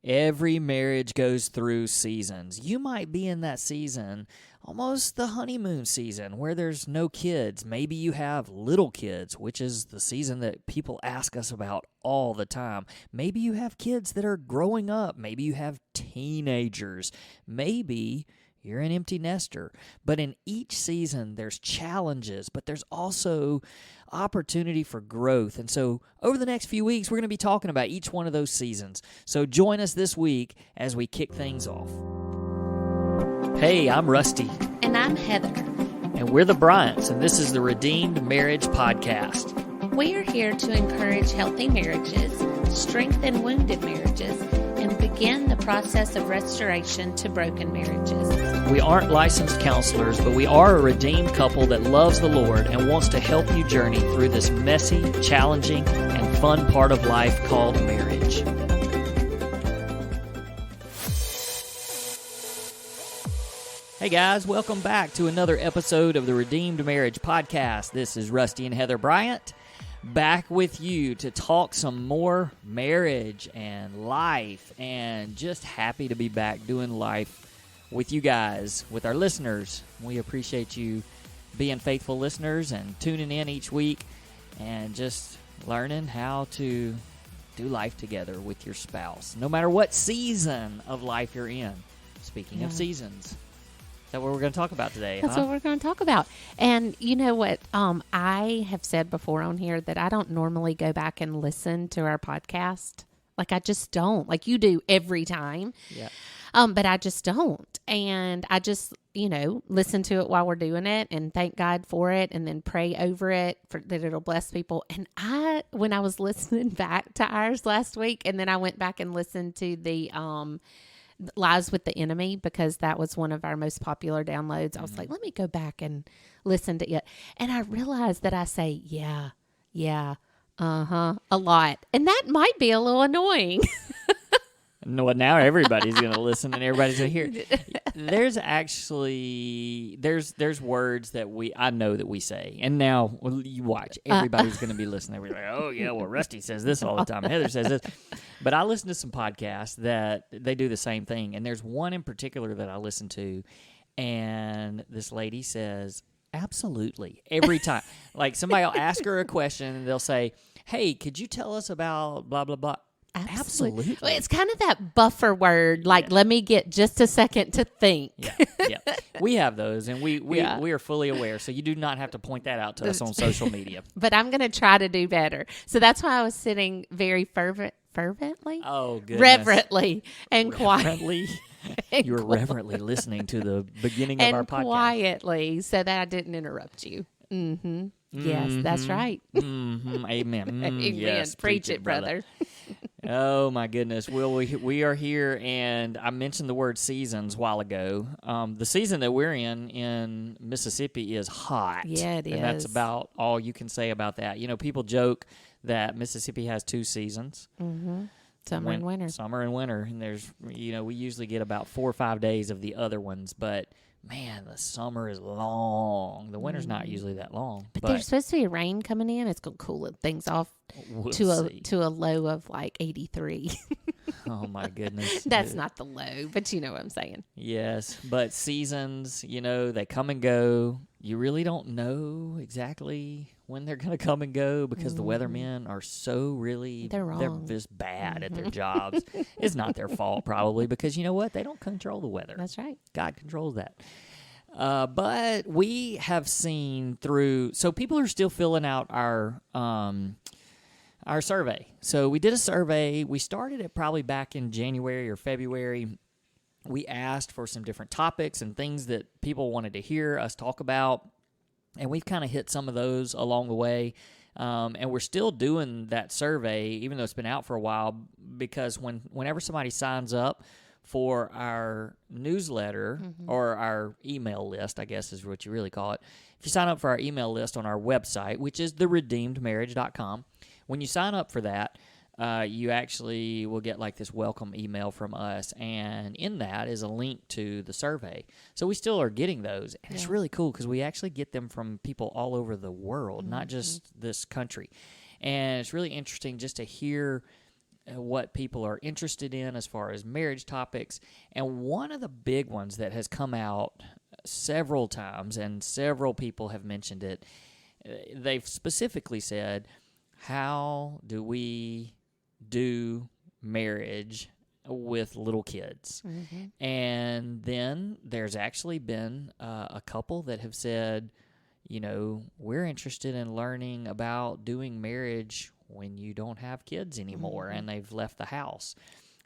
Every marriage goes through seasons. You might be in that season, almost the honeymoon season, where there's no kids. Maybe you have little kids, which is the season that people ask us about all the time. Maybe you have kids that are growing up. Maybe you have teenagers. Maybe you're an empty nester. But in each season, there's challenges, but there's also opportunity for growth. And so over the next few weeks, we're going to be talking about each one of those seasons. So join us this week as we kick things off. Hey, I'm Rusty. And I'm Heather. And we're the Bryants, and this is the Redeemed Marriage Podcast. We are here to encourage healthy marriages, strengthen wounded marriages, and begin the process of restoration to broken marriages. We aren't licensed counselors, but we are a redeemed couple that loves the Lord and wants to help you journey through this messy, challenging, and fun part of life called marriage. Hey guys, welcome back to another episode of the Redeemed Marriage Podcast. This is Rusty and Heather Bryant, back with you to talk some more marriage and life, and just happy to be back doing life with you guys, with our listeners. We appreciate you being faithful listeners and tuning in each week and just learning how to do life together with your spouse, no matter what season of life you're in. Speaking of seasons, is that what we're going to talk about today? That's what we're going to talk about. And you know what? I have said before on here that I don't normally go back and listen to our podcast. Like, I just don't. Like you do every time. Yeah. But I just don't. And I just, listen to it while we're doing it and thank God for it and then pray over it for that it'll bless people. And when I was listening back to ours last week, and then I went back and listened to the Lies with the Enemy, because that was one of our most popular downloads. I was like, let me go back and listen to it. And I realized that I say, yeah, a lot. And that might be a little annoying. No, now everybody's going to listen and everybody's going to hear. There's actually there's words that I know that we say, and now you watch. Everybody's going to be listening. We're like, oh yeah, well Rusty says this all the time. Heather says this, but I listen to some podcasts that they do the same thing, and there's one in particular that I listen to, and this lady says absolutely every time. Like somebody will ask her a question, and they'll say, "Hey, could you tell us about blah blah blah?" Absolutely. Well, it's kind of that buffer word, like, let me get just a second to think. Yeah. We have those, and we are fully aware, so you do not have to point that out to us on social media. But I'm going to try to do better. So that's why I was sitting very fervently? Oh, goodness. Reverently and quietly. You were reverently listening to the beginning of our podcast. And quietly, so that I didn't interrupt you. Mm-hmm. Yes, that's right. Mm-hmm. Amen. Amen. Yes, Preach it, brother. Oh, my goodness. Well, we are here, and I mentioned the word seasons a while ago. The season that we're in Mississippi is hot. Yeah, it is. And that's about all you can say about that. People joke that Mississippi has two seasons. Mm-hmm. Summer and winter. Summer and winter. And there's, we usually get about 4 or 5 days of the other ones, but man, the summer is long. The winter's not usually that long. But there's supposed to be rain coming in. It's going to cool things off to a low of like 83. Oh, my goodness. That's not the low, but you know what I'm saying. Yes, but seasons, they come and go. You really don't know exactly when they're going to come and go because the weathermen are so really, they're just bad at their jobs. It's not their fault probably because you know what? They don't control the weather. That's right. God controls that. But we have seen so people are still filling out our survey. So we did a survey. We started it probably back in January or February. We asked for some different topics and things that people wanted to hear us talk about, and we've kind of hit some of those along the way. And we're still doing that survey, even though it's been out for a while, because whenever somebody signs up for our newsletter or our email list, I guess is what you really call it. If you sign up for our email list on our website, which is theredeemedmarriage.com, when you sign up for that, you actually will get like this welcome email from us, and in that is a link to the survey. So we still are getting those, and it's really cool because we actually get them from people all over the world, not just this country. And it's really interesting just to hear what people are interested in as far as marriage topics. And one of the big ones that has come out several times, and several people have mentioned it, they've specifically said, how do we do marriage with little kids? And then there's actually been a couple that have said, we're interested in learning about doing marriage when you don't have kids anymore and they've left the house.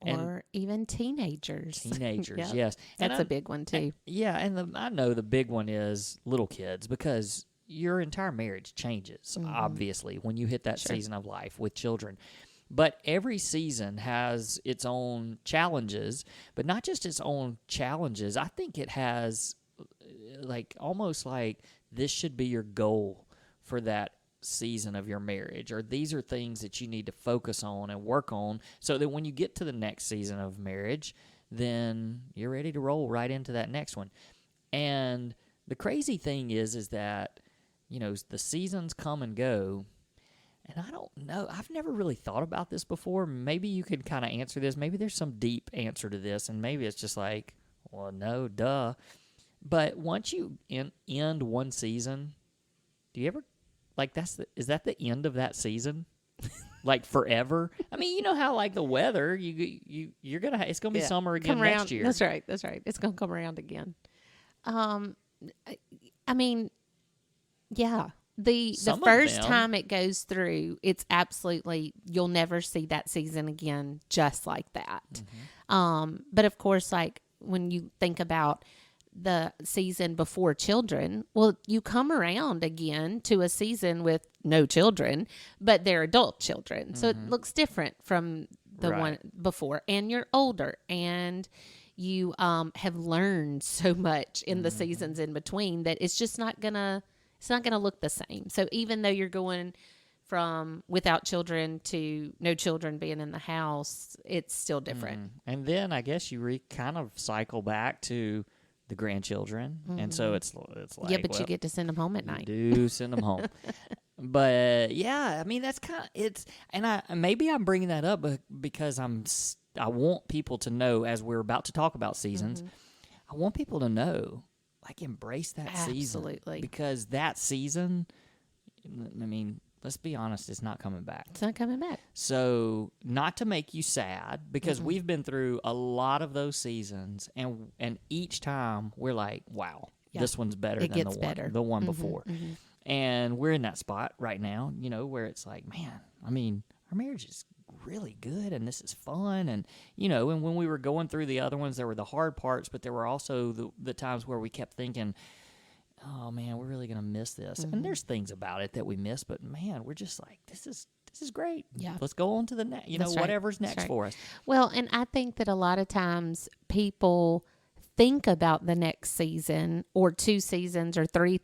Or even teenagers. Teenagers, yes. That's a big one, too. I know the big one is little kids, because your entire marriage changes, obviously, when you hit that season of life with children. But every season has its own challenges, but not just its own challenges. I think it has almost like this should be your goal for that season of your marriage, or these are things that you need to focus on and work on so that when you get to the next season of marriage, then you're ready to roll right into that next one. And the crazy thing is that, the seasons come and go. And I don't know. I've never really thought about this before. Maybe you could kind of answer this. Maybe there's some deep answer to this, and maybe it's just like, well, no, duh. But once you end one season, do you ever is that the end of that season? Like forever? I mean, you know how like the weather, you're gonna it's gonna be summer again next year. That's right. It's gonna come around again. I mean, yeah. The first time it goes through, it's absolutely, you'll never see that season again just like that. But of course, like when you think about the season before children, well, you come around again to a season with no children, but they're adult children. So it looks different from the one before, and you're older, and you have learned so much in the seasons in between that it's just not gonna look the same. So even though you're going from without children to no children being in the house, it's still different. And then I guess you kind of cycle back to the grandchildren, and so it's like, but you get to send them home at night. You do send them home. But yeah, I mean, that's kind of maybe I'm bringing that up because I want people to know, as we're about to talk about seasons, I want people to know, like, embrace that season. Absolutely. Because that season, I mean, let's be honest, it's not coming back. It's not coming back. So, not to make you sad, because we've been through a lot of those seasons, and each time we're like, wow, this one's better than the one before. And we're in that spot right now, where it's like, man, I mean, our marriage is really good, and this is fun, and and when we were going through the other ones, there were the hard parts, but there were also the times where we kept thinking, oh man, we're really gonna miss this. And there's things about it that we miss, but man, we're just like, this is great. Yeah, let's go on to the next, whatever's next for us. Well, and I think that a lot of times people think about the next season or 2 seasons or 3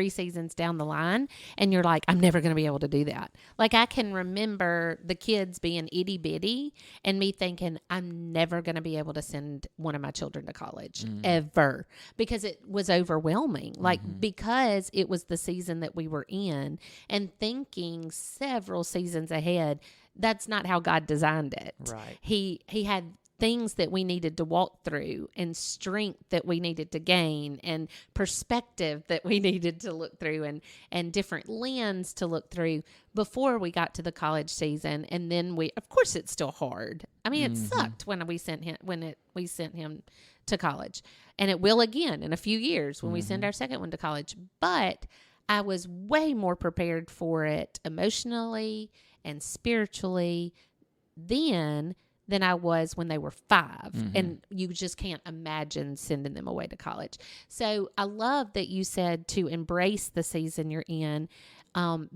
seasons down the line, and you're like, I'm never going to be able to do that. Like, I can remember the kids being itty bitty and me thinking, I'm never going to be able to send one of my children to college ever, because it was overwhelming. Like, because it was the season that we were in, and thinking several seasons ahead, that's not how God designed it. Right. He had things that we needed to walk through, and strength that we needed to gain, and perspective that we needed to look through, and different lens to look through before we got to the college season. And then of course it's still hard. I mean, it sucked when we sent him to college, and it will again in a few years when we send our second one to college. But I was way more prepared for it emotionally and spiritually then than I was when they were 5. And you just can't imagine sending them away to college. So I love that you said to embrace the season you're in,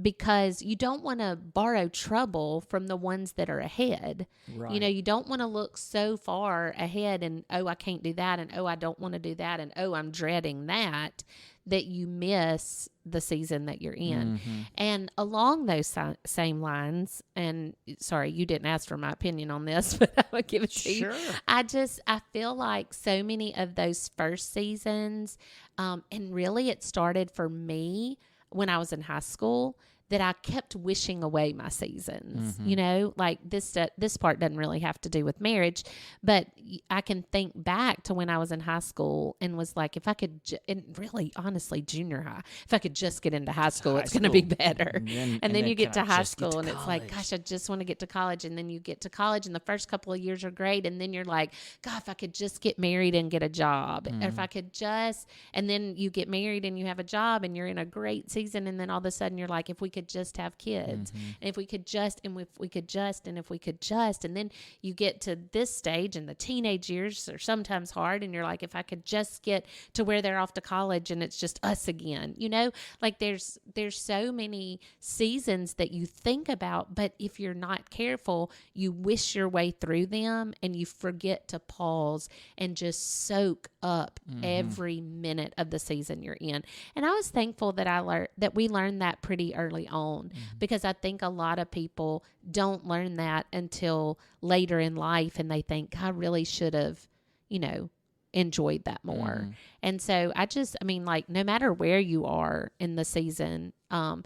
because you don't want to borrow trouble from the ones that are ahead. Right. You don't want to look so far ahead and, oh, I can't do that, and oh, I don't want to do that, and oh, I'm dreading that you miss the season that you're in. And along those same lines, and sorry, you didn't ask for my opinion on this, but I would give it to you. I feel like so many of those first seasons, and really it started for me when I was in high school, that I kept wishing away my seasons. Mm-hmm. You know, like this part doesn't really have to do with marriage, but I can think back to when I was in high school and was like, if I could, and really, honestly, junior high, if I could just get into high school, it's going to be better. And then you get to high school and it's like, gosh, I just want to get to college. And then you get to college and the first couple of years are great. And then you're like, God, if I could just get married and get a job, or if I could just, and then you get married and you have a job and you're in a great season. And then all of a sudden you're like, if we could just have kids, and if we could just, and if we could just, and if we could just, and then you get to this stage and the teenage years are sometimes hard. And you're like, if I could just get to where they're off to college and it's just us again, you know, like there's so many seasons that you think about, but if you're not careful, you wish your way through them and you forget to pause and just soak up every minute of the season you're in. And I was thankful that we learned that pretty early on, because I think a lot of people don't learn that until later in life, and they think, I really should have, you know, enjoyed that more. And so I mean, like, no matter where you are in the season, and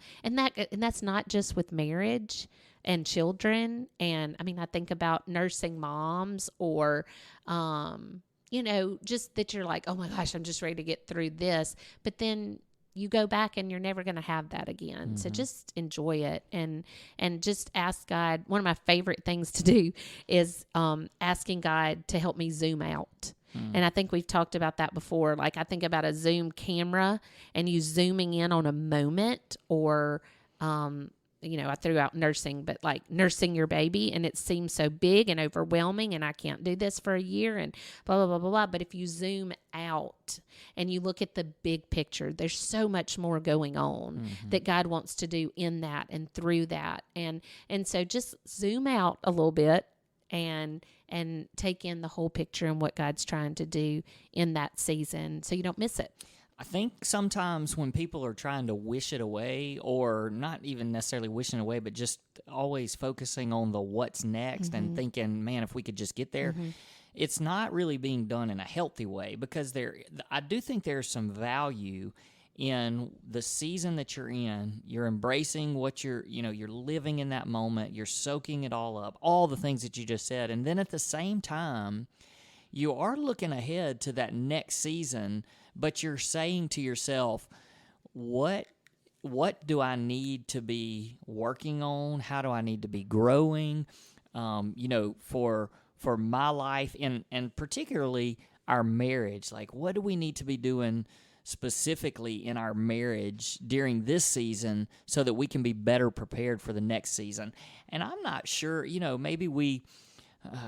that's not just with marriage and children. And I mean, I think about nursing moms or, you know, just that you're like, oh my gosh, I'm just ready to get through this. But then you go back and you're never going to have that again. So just enjoy it and just ask God. One of my favorite things to do is asking God to help me zoom out. And I think we've talked about that before. Like, I think about a Zoom camera and you zooming in on a moment, or, you know, I threw out nursing, but like nursing your baby, and it seems so big and overwhelming, and I can't do this for a year and blah, blah, blah, blah, blah. But if you zoom out and you look at the big picture, there's so much more going on that God wants to do in that and through that. And so just zoom out a little bit and take in the whole picture and what God's trying to do in that season so you don't miss it. I think sometimes when people are trying to wish it away, or not even necessarily wishing it away, but just always focusing on the what's next and thinking, man, if we could just get there, it's not really being done in a healthy way, because I do think there's some value in the season that you're in. You're embracing what you're living in that moment. You're soaking it all up, all the things that you just said. And then at the same time, you are looking ahead to that next season, but you're saying to yourself, what do I need to be working on? How do I need to be growing? You know, for my life and particularly our marriage, like, what do we need to be doing specifically in our marriage during this season so that we can be better prepared for the next season? And I'm not sure, you know, maybe we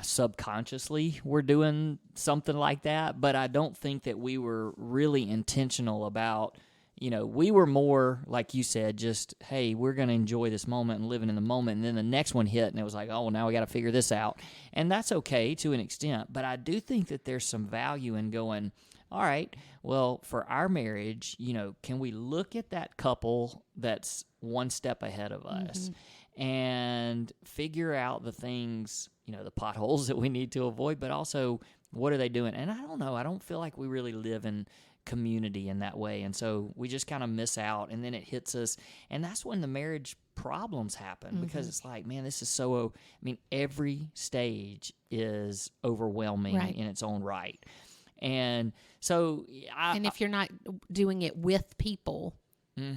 subconsciously we're doing something like that, but I don't think that we were really intentional about, you know, we were more, like you said, just, hey, we're going to enjoy this moment and living in the moment. And then the next one hit and it was like, oh, now we got to figure this out. And that's okay to an extent. But I do think that there's some value in going, all right, well, for our marriage, you know, can we look at that couple that's one step ahead of us and figure out the things, you know, the potholes that we need to avoid, but also what are they doing? And I don't know, I don't feel like we really live in community in that way. And so we just kind of miss out, and then it hits us. And that's when the marriage problems happen, because it's like, man, this is so, I mean, every stage is overwhelming in its own right. And so, and if you're not doing it with people,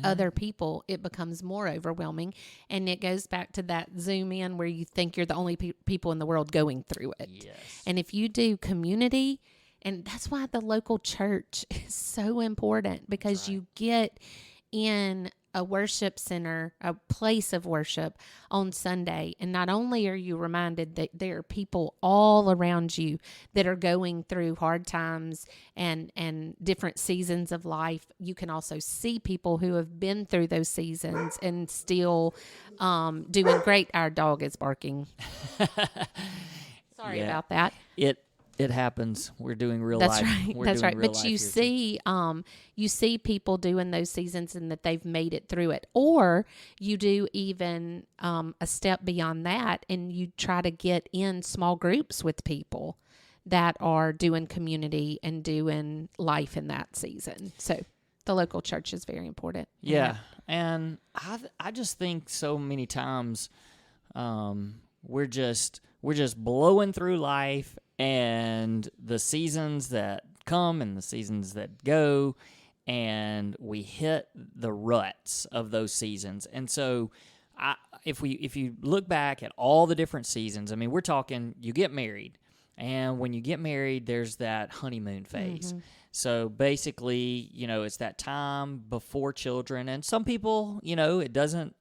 other people, it becomes more overwhelming. And it goes back to that zoom in where you think you're the only people in the world going through it. Yes. And if you do community, and that's why the local church is so important, because you get in a worship center, a place of worship on Sunday. And not only are you reminded that there are people all around you that are going through hard times and different seasons of life, you can also see people who have been through those seasons and still doing great. Our dog is barking. Sorry about that. It happens. We're doing real That's life. Right. That's right. But you see people doing those seasons and that they've made it through it. Or you do even a step beyond that, and you try to get in small groups with people that are doing community and doing life in that season. So the local church is very important. Yeah, and I just think so many times we're just blowing through life, and the seasons that come and the seasons that go, and we hit the ruts of those seasons. And so if you look back at all the different seasons, I mean, we're talking, you get married, and when you get married, there's that honeymoon phase. So basically, it's that time before children, and some people, it doesn't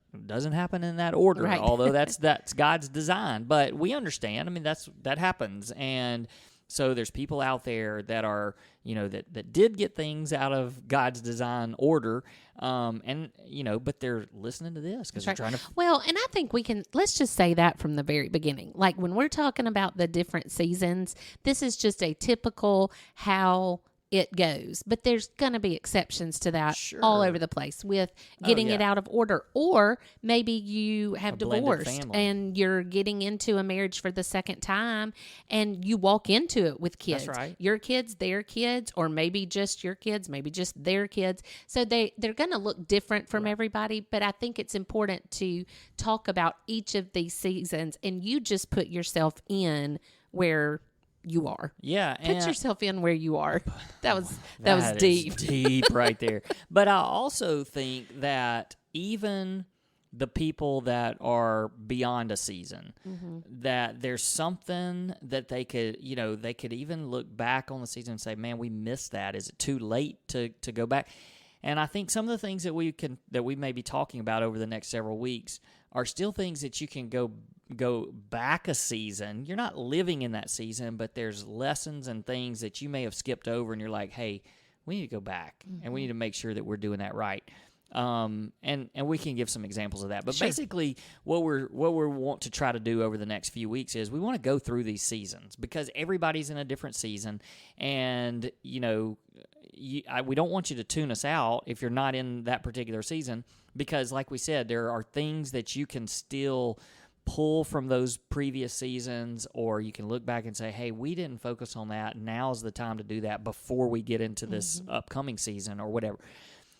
happen in that order, Right. although that's God's design. But we understand. I mean, that happens, and so there's people out there that are, that did get things out of God's design order, but they're listening to this because they're trying to. Well, and I think let's just say that from the very beginning. Like when we're talking about the different seasons, this is just a typical how it goes, but there's going to be exceptions to that all over the place with getting it out of order, or maybe you have divorced and you're getting into a marriage for the second time and you walk into it with kids. That's right. Your kids, their kids, or maybe just your kids, maybe just their kids. So they're going to look different from everybody, but I think it's important to talk about each of these seasons, and you just put yourself in where you are. Yeah. Put yourself in where you are. That was deep. Deep right there. But I also think that even the people that are beyond a season, that there's something that they could even look back on the season and say, man, we missed that. Is it too late to go back? And I think some of the things that we may be talking about over the next several weeks are still things that you can go back a season. You're not living in that season, but there's lessons and things that you may have skipped over, and you're like, hey, we need to go back, and we need to make sure that we're doing that right. And we can give some examples of that. But basically, what we want to try to do over the next few weeks is we want to go through these seasons, because everybody's in a different season, and we don't want you to tune us out if you're not in that particular season, because like we said, there are things that you can still pull from those previous seasons, or you can look back and say, hey, we didn't focus on that. Now's the time to do that before we get into this upcoming season or whatever.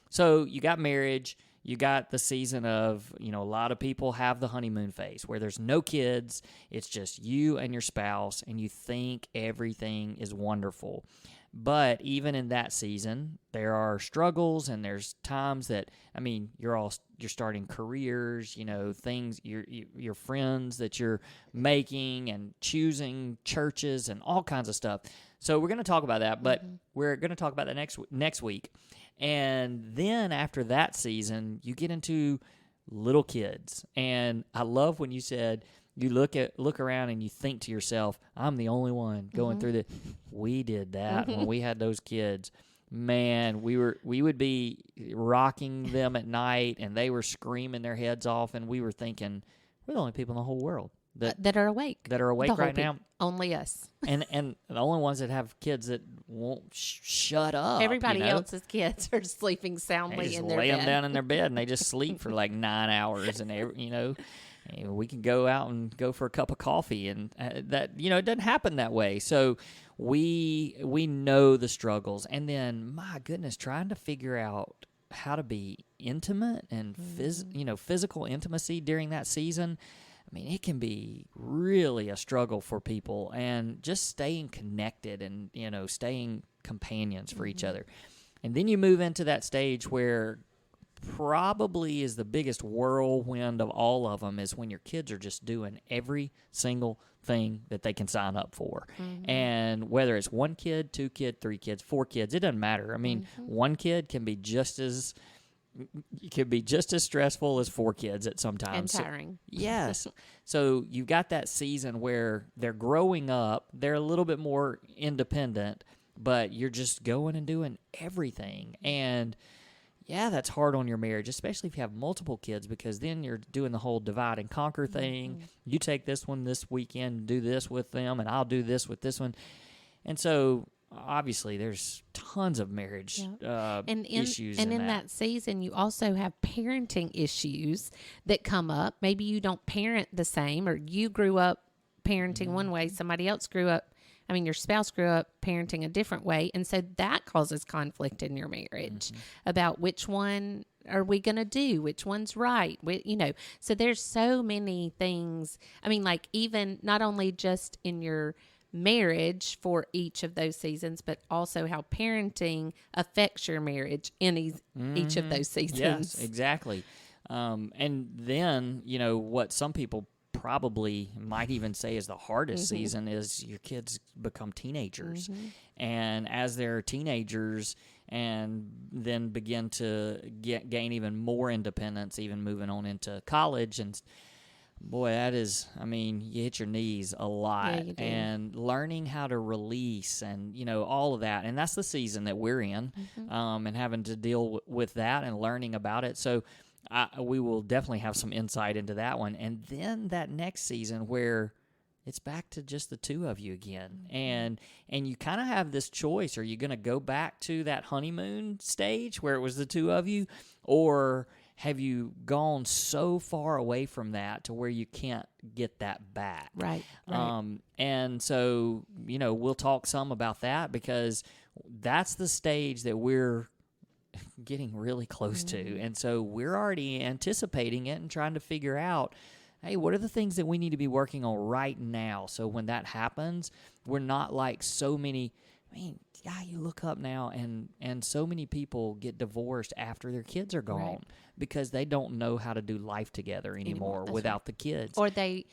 So you got marriage, you got the season of, a lot of people have the honeymoon phase where there's no kids, it's just you and your spouse, and you think everything is wonderful. But even in that season, there are struggles, and there's times that, you're starting careers, things, your friends that you're making and choosing churches and all kinds of stuff. So we're going to talk about that, but we're going to talk about that next week. And then after that season, you get into little kids. And I love when you said, you look around and you think to yourself, I'm the only one going through this. We did that when we had those kids. Man, we would be rocking them at night, and they were screaming their heads off, and we were thinking, we're the only people in the whole world that are awake. That are awake right now. Only us. and the only ones that have kids that won't shut up. Everybody else's kids are sleeping soundly in their bed. Lay them down in their bed, and they just sleep for like 9 hours, and we can go out and go for a cup of coffee, and that it doesn't happen that way. So we know the struggles, and then my goodness, trying to figure out how to be intimate and physical intimacy during that season. It can be really a struggle for people, and just staying connected and staying companions for each other. And then you move into that stage where probably is the biggest whirlwind of all of them, is when your kids are just doing every single thing that they can sign up for. And whether it's 1 kid, 2 kids, 3 kids, 4 kids, it doesn't matter. 1 kid can be just as stressful as 4 kids at some times. And tiring. Yes. So you've got that season where they're growing up, they're a little bit more independent, but you're just going and doing everything. And yeah, that's hard on your marriage, especially if you have multiple kids, because then you're doing the whole divide and conquer thing. You take this one this weekend, do this with them, and I'll do this with this one. And so obviously there's tons of marriage issues. And in that season, you also have parenting issues that come up. Maybe you don't parent the same, or you grew up parenting one way, somebody else grew up I mean, your spouse grew up parenting a different way. And so that causes conflict in your marriage about which one are we going to do? Which one's right? So there's so many things. I mean, like even not only just in your marriage for each of those seasons, but also how parenting affects your marriage in each of those seasons. Yes, exactly. And then, what some people probably might even say is the hardest season is your kids become teenagers. And as they're teenagers and then begin to gain even more independence, even moving on into college. And boy, that is, you hit your knees a lot. Yeah, you do. And learning how to release and, all of that. And that's the season that we're in, and having to deal with that and learning about it. So we will definitely have some insight into that one. And then that next season where it's back to just the two of you again. And you kind of have this choice. Are you going to go back to that honeymoon stage where it was the two of you? Or have you gone so far away from that to where you can't get that back? Right. And so, we'll talk some about that because that's the stage that we're getting really close to. And so we're already anticipating it and trying to figure out, hey, what are the things that we need to be working on right now? So when that happens, we're not like so many. You look up now and so many people get divorced after their kids are gone because they don't know how to do life together anymore without the kids. Or they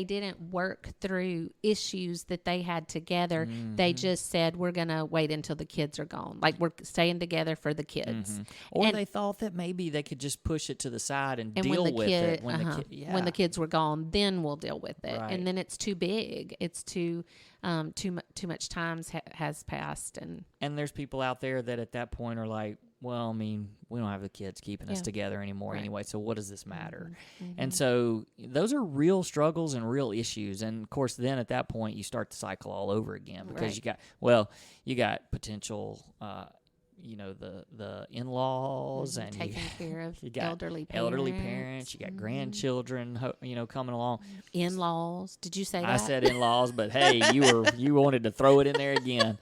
didn't work through issues that they had together. They just said, we're going to wait until the kids are gone. Like, we're staying together for the kids. Or they thought that maybe they could just push it to the side and deal with it when the kids were gone, then we'll deal with it. Right. And then it's too big. It's too much time has passed. And there's people out there that at that point are like, well, we don't have the kids keeping us together anymore anyway, so what does this matter? And so those are real struggles and real issues. And, of course, then at that point you start the cycle all over again because you got potential, the in-laws and taking care of you got elderly parents, you got grandchildren, coming along. In-laws. Did you say that? I said in-laws, but hey, you wanted to throw it in there again.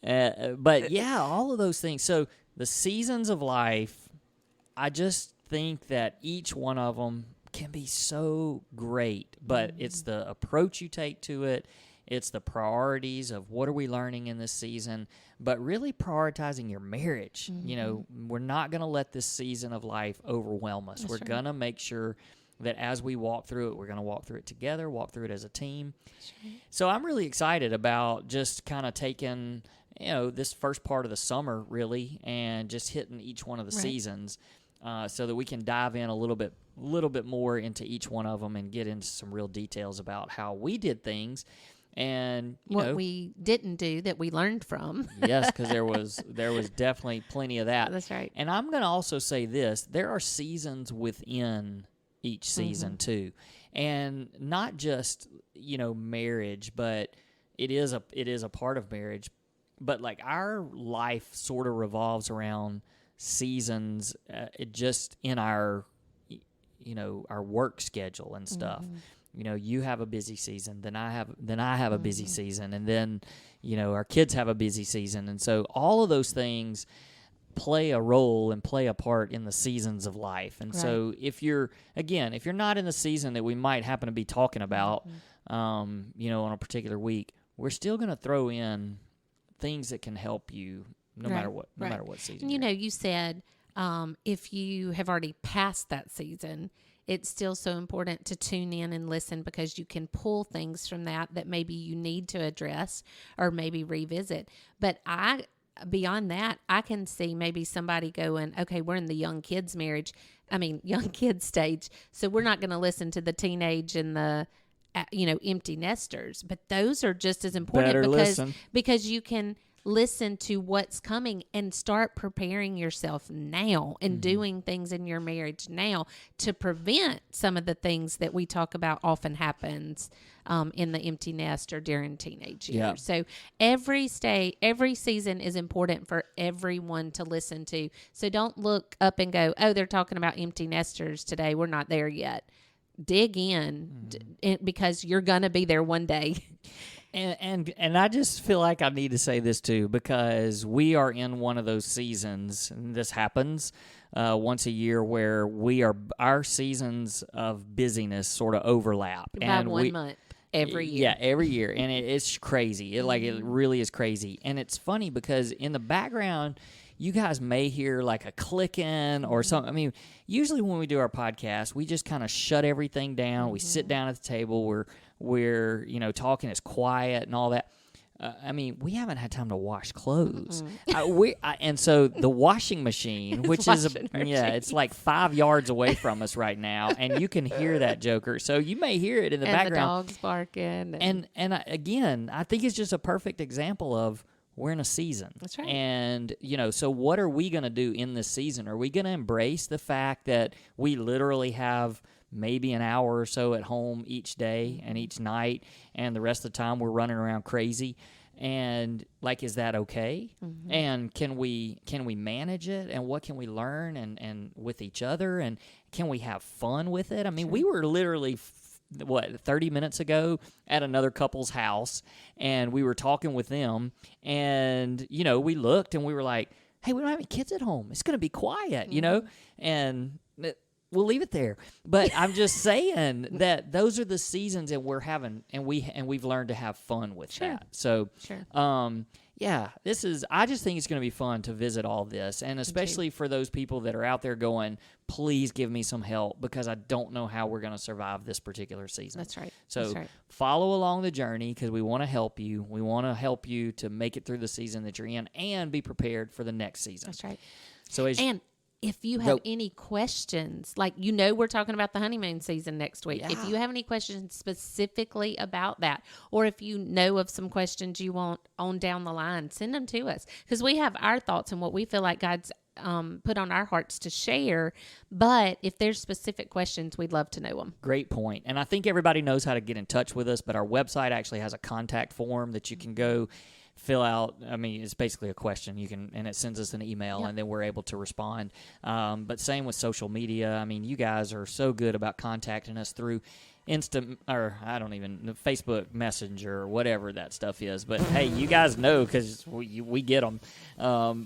But yeah, all of those things. So the seasons of life, I just think that each one of them can be so great, but it's the approach you take to it. It's the priorities of what are we learning in this season, but really prioritizing your marriage. We're not going to let this season of life overwhelm us. We're going to make sure that as we walk through it, we're going to walk through it together, walk through it as a team. So I'm really excited about just kind of taking this first part of the summer, really, and just hitting each one of the seasons so that we can dive in a little bit more into each one of them and get into some real details about how we did things and what we didn't do that we learned from. Yes, because there was definitely plenty of that. That's right. And I'm going to also say this: there are seasons within each season too, and not just marriage, but it is a part of marriage. But like our life sort of revolves around seasons, just in our our work schedule and stuff. You have a busy season, then I have a busy season, and then our kids have a busy season, and so all of those things play a role and play a part in the seasons of life. And so if you're not in the season that we might happen to be talking about, on a particular week, we're still going to throw in things that can help you no matter what season. You said if you have already passed that season, it's still so important to tune in and listen because you can pull things from that maybe you need to address or maybe revisit. But beyond that, I can see maybe somebody going, okay, we're in the young kids stage, so we're not going to listen to the teenage and the empty nesters, but those are just as important because you can listen to what's coming and start preparing yourself now and doing things in your marriage now to prevent some of the things that we talk about often happens in the empty nest or during teenage years. Yeah. So every season is important for everyone to listen to. So don't look up and go, oh, they're talking about empty nesters today. We're not there yet. Dig in because you're going to be there one day. And I just feel like I need to say this too, because we are in one of those seasons, and this happens once a year, where our seasons of busyness sort of overlap. About 1 month every year. Yeah, every year, and it's crazy. It really is crazy, and it's funny because in the background, you guys may hear like a clicking or something. I mean, usually when we do our podcast, we just kind of shut everything down. We sit down at the table. We're talking. It's quiet and all that. I mean, we haven't had time to wash clothes. And so the washing machine, which is it's like 5 yards away from us right now, and you can hear that joker. So you may hear it in the background. And the dogs barking. And again, I think it's just a perfect example of we're in a season. That's right. And, so what are we going to do in this season? Are we going to embrace the fact that we literally have maybe an hour or so at home each day and each night, and the rest of the time we're running around crazy? And is that okay? Mm-hmm. And can we manage it? And what can we learn and with each other? And can we have fun with it? I mean, we were literally 30 minutes ago at another couple's house, and we were talking with them, and we looked and we were like, hey, we don't have any kids at home. It's going to be quiet, and we'll leave it there. But I'm just saying that those are the seasons that we're having, and we've learned to have fun with that. So, I just think it's going to be fun to visit all this, and especially for those people that are out there going, please give me some help, because I don't know how we're going to survive this particular season. That's right. So follow along the journey, because we want to help you. We want to help you to make it through the season that you're in and be prepared for the next season. That's right. So if you have any questions, we're talking about the honeymoon season next week. Yeah. If you have any questions specifically about that, or if you know of some questions you want on down the line, send them to us, because we have our thoughts and what we feel like God's put on our hearts to share. But if there's specific questions, we'd love to know them. Great point. And I think everybody knows how to get in touch with us, but our website actually has a contact form that you can go fill out. I mean, it's basically a question. And it sends us an email, and then we're able to respond. But same with social media. I mean, you guys are so good about contacting us through Facebook Messenger or whatever that stuff is. But hey, you guys know, because we get them.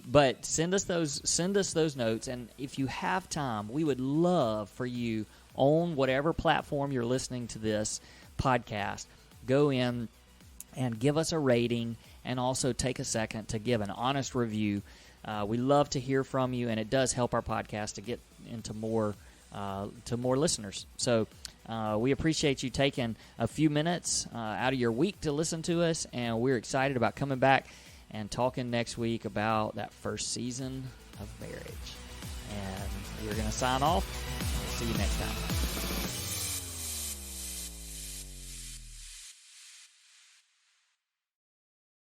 But send us those notes, and if you have time, we would love for you, on whatever platform you're listening to this podcast, go in and give us a rating, and also take a second to give an honest review. We love to hear from you, and it does help our podcast to get into more listeners. So we appreciate you taking a few minutes out of your week to listen to us, and we're excited about coming back and talking next week about that first season of marriage. And we're going to sign off. We'll see you next time.